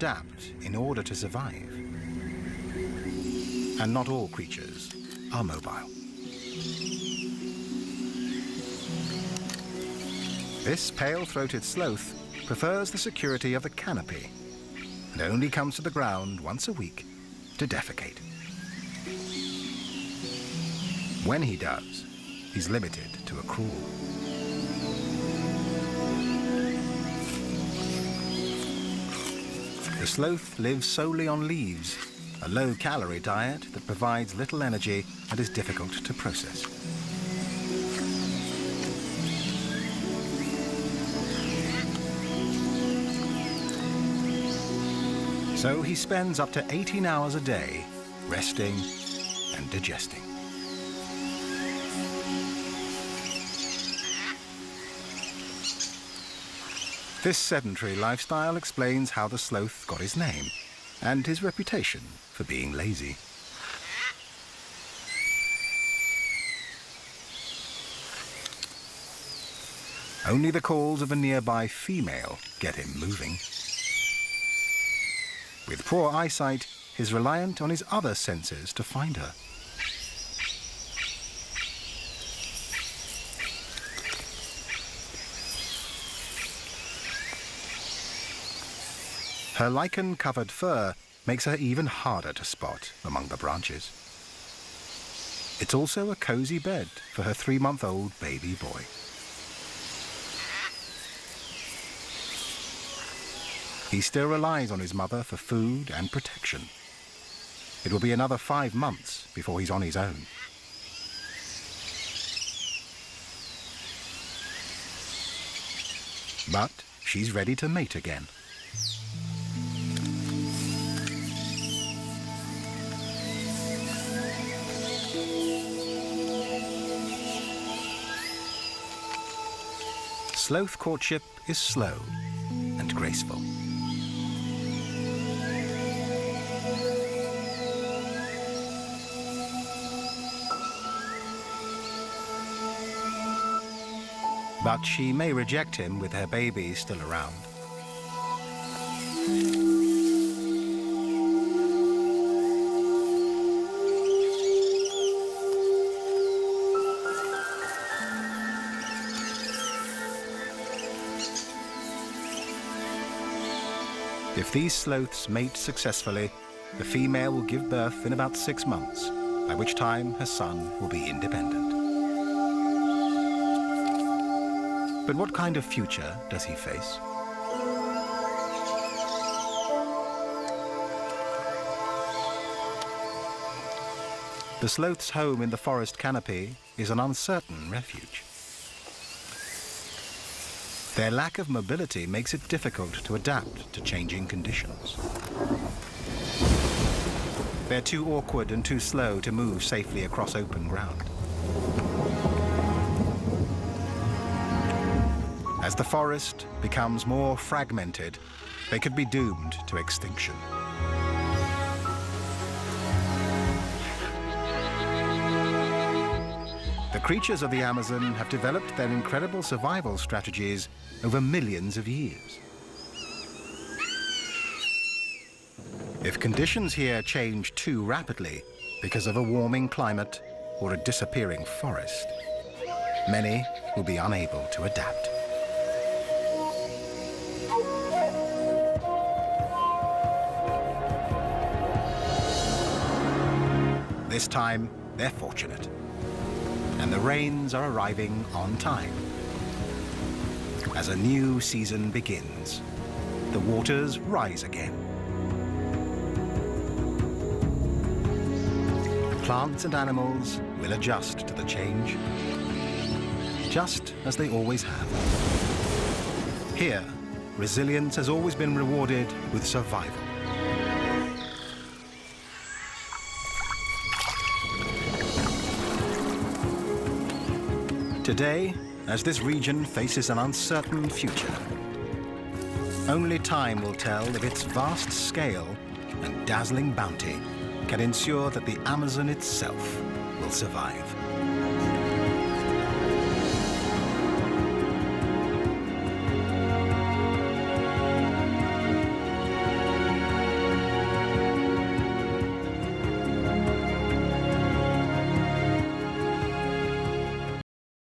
adapt in order to survive. And not all creatures are mobile. This pale-throated sloth prefers the security of the canopy and only comes to the ground once a week to defecate. When he does, he's limited to a crawl. The sloth lives solely on leaves, a low-calorie diet that provides little energy and is difficult to process. So he spends up to 18 hours a day resting and digesting. This sedentary lifestyle explains how the sloth got his name and his reputation for being lazy. Only the calls of a nearby female get him moving. With poor eyesight, he's reliant on his other senses to find her. Her lichen-covered fur makes her even harder to spot among the branches. It's also a cozy bed for her 3-month-old baby boy. He still relies on his mother for food and protection. It will be another 5 months before he's on his own. But she's ready to mate again. Sloth courtship is slow and graceful. But she may reject him with her baby still around. If these sloths mate successfully, the female will give birth in about 6 months, by which time her son will be independent. But what kind of future does he face? The sloth's home in the forest canopy is an uncertain refuge. Their lack of mobility makes it difficult to adapt to changing conditions. They're too awkward and too slow to move safely across open ground. As the forest becomes more fragmented, they could be doomed to extinction. The creatures of the Amazon have developed their incredible survival strategies over millions of years. If conditions here change too rapidly because of a warming climate or a disappearing forest, many will be unable to adapt. This time, they're fortunate, and the rains are arriving on time. As a new season begins, the waters rise again. Plants and animals will adjust to the change, just as they always have. Here, resilience has always been rewarded with survival. Today, as this region faces an uncertain future, only time will tell if its vast scale and dazzling bounty can ensure that the Amazon itself will survive.